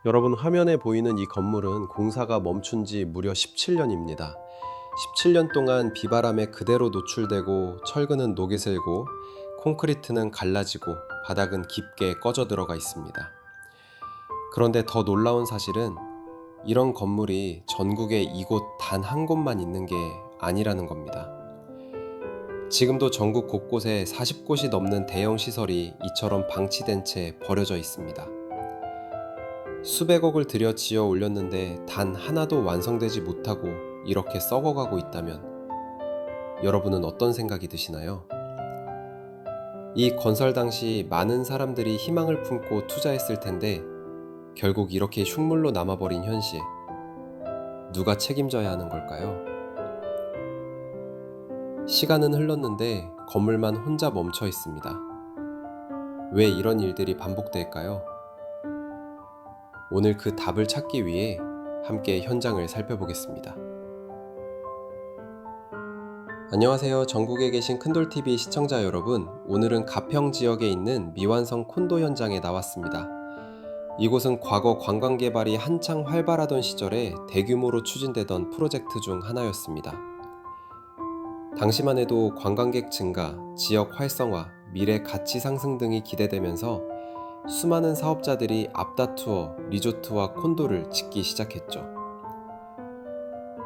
여러분, 화면에 보이는 이 건물은 공사가 멈춘 지 무려 17년입니다. 17년 동안 비바람에 그대로 노출되고 철근은 녹이 슬고 콘크리트는 갈라지고 바닥은 깊게 꺼져 들어가 있습니다. 그런데 더 놀라운 사실은 이런 건물이 전국에 이곳 단 한 곳만 있는 게 아니라는 겁니다. 지금도 전국 곳곳에 40곳이 넘는 대형 시설이 이처럼 방치된 채 버려져 있습니다. 수백억을 들여 지어 올렸는데 단 하나도 완성되지 못하고 이렇게 썩어가고 있다면 여러분은 어떤 생각이 드시나요? 이 건설 당시 많은 사람들이 희망을 품고 투자했을 텐데 결국 이렇게 흉물로 남아버린 현실, 누가 책임져야 하는 걸까요? 시간은 흘렀는데 건물만 혼자 멈춰 있습니다. 왜 이런 일들이 반복될까요? 오늘 그 답을 찾기 위해 함께 현장을 살펴보겠습니다. 안녕하세요. 전국에 계신 큰돌TV 시청자 여러분, 오늘은 가평 지역에 있는 미완성 콘도 현장에 나왔습니다. 이곳은 과거 관광개발이 한창 활발하던 시절에 대규모로 추진되던 프로젝트 중 하나였습니다. 당시만 해도 관광객 증가, 지역 활성화, 미래 가치 상승 등이 기대되면서 수많은 사업자들이 앞다투어 리조트와 콘도를 짓기 시작했죠.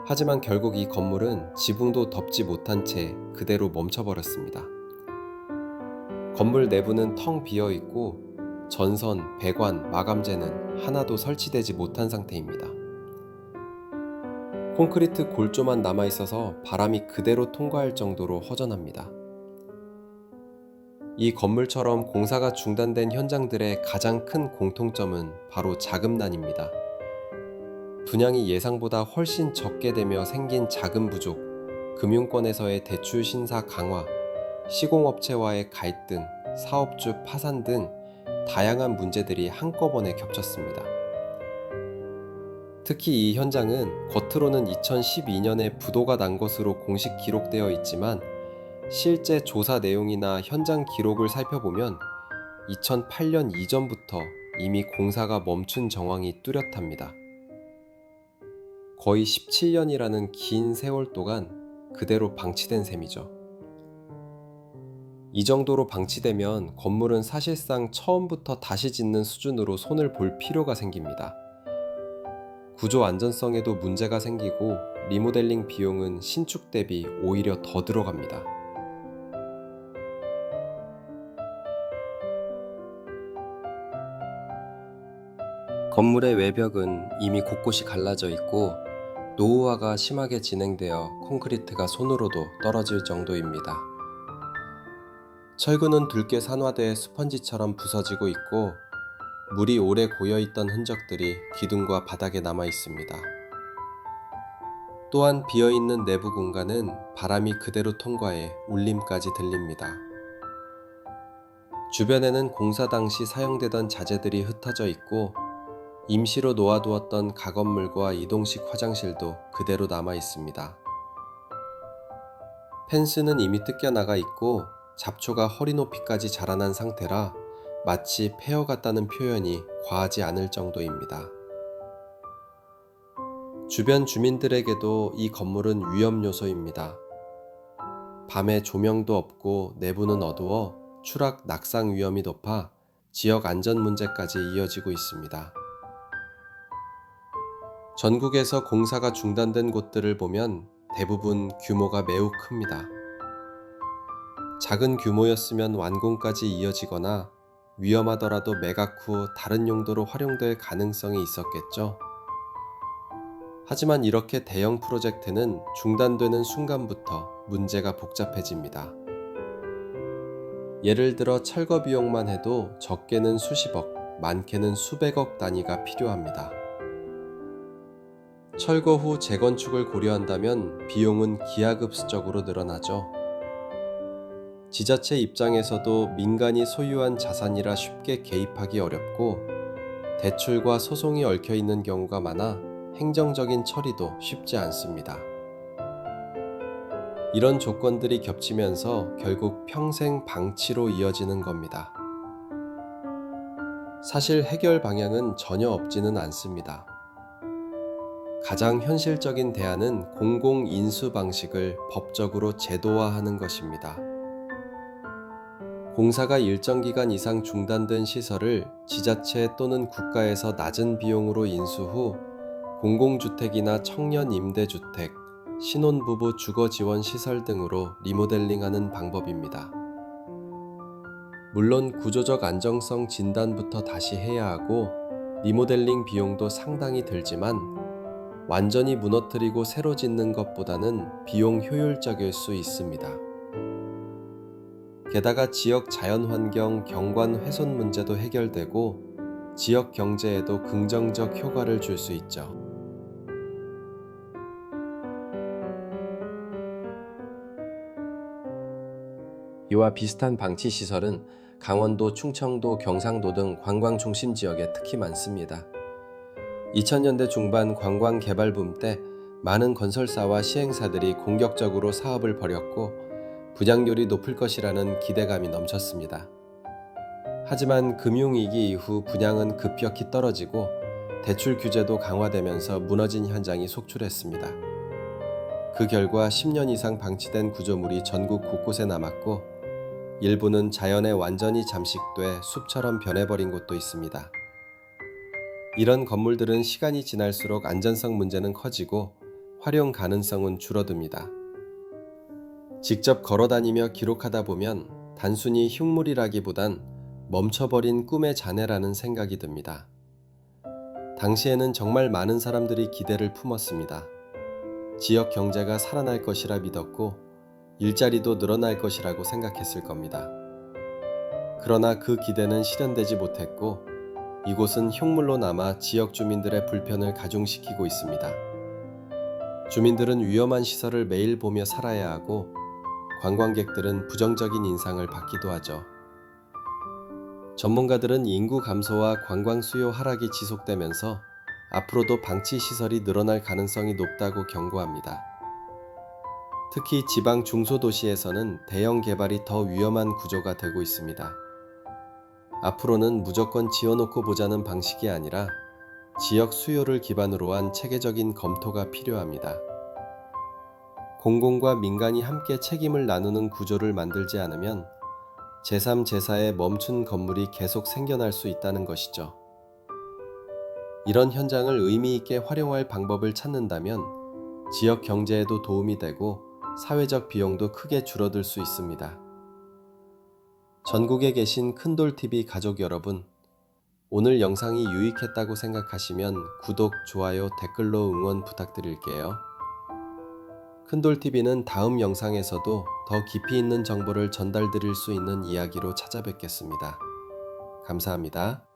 하지만 결국 이 건물은 지붕도 덮지 못한 채 그대로 멈춰버렸습니다. 건물 내부는 텅 비어 있고 전선, 배관, 마감재는 하나도 설치되지 못한 상태입니다. 콘크리트 골조만 남아있어서 바람이 그대로 통과할 정도로 허전합니다. 이 건물처럼 공사가 중단된 현장들의 가장 큰 공통점은 바로 자금난입니다. 분양이 예상보다 훨씬 적게 되며 생긴 자금 부족, 금융권에서의 대출 신사 강화, 시공업체와의 갈등, 사업주 파산 등 다양한 문제들이 한꺼번에 겹쳤습니다. 특히 이 현장은 겉으로는 2012년에 부도가 난 것으로 공식 기록되어 있지만 실제 조사 내용이나 현장 기록을 살펴보면 2008년 이전부터 이미 공사가 멈춘 정황이 뚜렷합니다. 거의 17년이라는 긴 세월 동안 그대로 방치된 셈이죠. 이 정도로 방치되면 건물은 사실상 처음부터 다시 짓는 수준으로 손을 볼 필요가 생깁니다. 구조 안전성에도 문제가 생기고 리모델링 비용은 신축 대비 오히려 더 들어갑니다. 건물의 외벽은 이미 곳곳이 갈라져 있고 노후화가 심하게 진행되어 콘크리트가 손으로도 떨어질 정도입니다. 철근은 붉게 산화돼 스펀지처럼 부서지고 있고 물이 오래 고여있던 흔적들이 기둥과 바닥에 남아 있습니다. 또한 비어있는 내부 공간은 바람이 그대로 통과해 울림까지 들립니다. 주변에는 공사 당시 사용되던 자재들이 흩어져 있고 임시로 놓아두었던 가건물과 이동식 화장실도 그대로 남아 있습니다. 펜스는 이미 뜯겨나가 있고 잡초가 허리 높이까지 자라난 상태라 마치 폐허 같다는 표현이 과하지 않을 정도입니다. 주변 주민들에게도 이 건물은 위험 요소입니다. 밤에 조명도 없고 내부는 어두워 추락 낙상 위험이 높아 지역 안전 문제까지 이어지고 있습니다. 전국에서 공사가 중단된 곳들을 보면 대부분 규모가 매우 큽니다. 작은 규모였으면 완공까지 이어지거나 위험하더라도 매각 후 다른 용도로 활용될 가능성이 있었겠죠. 하지만 이렇게 대형 프로젝트는 중단되는 순간부터 문제가 복잡해집니다. 예를 들어 철거 비용만 해도 적게는 수십억, 많게는 수백억 단위가 필요합니다. 철거 후 재건축을 고려한다면 비용은 기하급수적으로 늘어나죠. 지자체 입장에서도 민간이 소유한 자산이라 쉽게 개입하기 어렵고 대출과 소송이 얽혀 있는 경우가 많아 행정적인 처리도 쉽지 않습니다. 이런 조건들이 겹치면서 결국 평생 방치로 이어지는 겁니다. 사실 해결 방향은 전혀 없지는 않습니다. 가장 현실적인 대안은 공공인수 방식을 법적으로 제도화하는 것입니다. 공사가 일정 기간 이상 중단된 시설을 지자체 또는 국가에서 낮은 비용으로 인수 후 공공주택이나 청년 임대주택, 신혼부부 주거지원 시설 등으로 리모델링하는 방법입니다. 물론 구조적 안정성 진단부터 다시 해야 하고 리모델링 비용도 상당히 들지만 완전히 무너뜨리고 새로 짓는 것보다는 비용 효율적일 수 있습니다. 게다가 지역 자연환경, 경관 훼손 문제도 해결되고 지역 경제에도 긍정적 효과를 줄 수 있죠. 이와 비슷한 방치 시설은 강원도, 충청도, 경상도 등 관광 중심 지역에 특히 많습니다. 2000년대 중반 관광 개발 붐 때 많은 건설사와 시행사들이 공격적으로 사업을 벌였고 분양률이 높을 것이라는 기대감이 넘쳤습니다. 하지만 금융위기 이후 분양은 급격히 떨어지고 대출 규제도 강화되면서 무너진 현장이 속출했습니다. 그 결과 10년 이상 방치된 구조물이 전국 곳곳에 남았고 일부는 자연에 완전히 잠식돼 숲처럼 변해버린 곳도 있습니다. 이런 건물들은 시간이 지날수록 안전성 문제는 커지고 활용 가능성은 줄어듭니다. 직접 걸어다니며 기록하다 보면 단순히 흉물이라기보단 멈춰버린 꿈의 잔해라는 생각이 듭니다. 당시에는 정말 많은 사람들이 기대를 품었습니다. 지역 경제가 살아날 것이라 믿었고 일자리도 늘어날 것이라고 생각했을 겁니다. 그러나 그 기대는 실현되지 못했고 이곳은 흉물로 남아 지역 주민들의 불편을 가중시키고 있습니다. 주민들은 위험한 시설을 매일 보며 살아야 하고 관광객들은 부정적인 인상을 받기도 하죠. 전문가들은 인구 감소와 관광 수요 하락이 지속되면서 앞으로도 방치 시설이 늘어날 가능성이 높다고 경고합니다. 특히 지방 중소도시에서는 대형 개발이 더 위험한 구조가 되고 있습니다. 앞으로는 무조건 지어놓고 보자는 방식이 아니라 지역 수요를 기반으로 한 체계적인 검토가 필요합니다. 공공과 민간이 함께 책임을 나누는 구조를 만들지 않으면 제3, 제4의 멈춘 건물이 계속 생겨날 수 있다는 것이죠. 이런 현장을 의미 있게 활용할 방법을 찾는다면 지역 경제에도 도움이 되고 사회적 비용도 크게 줄어들 수 있습니다. 전국에 계신 큰돌TV 가족 여러분, 오늘 영상이 유익했다고 생각하시면 구독, 좋아요, 댓글로 응원 부탁드릴게요. 큰돌TV는 다음 영상에서도 더 깊이 있는 정보를 전달드릴 수 있는 이야기로 찾아뵙겠습니다. 감사합니다.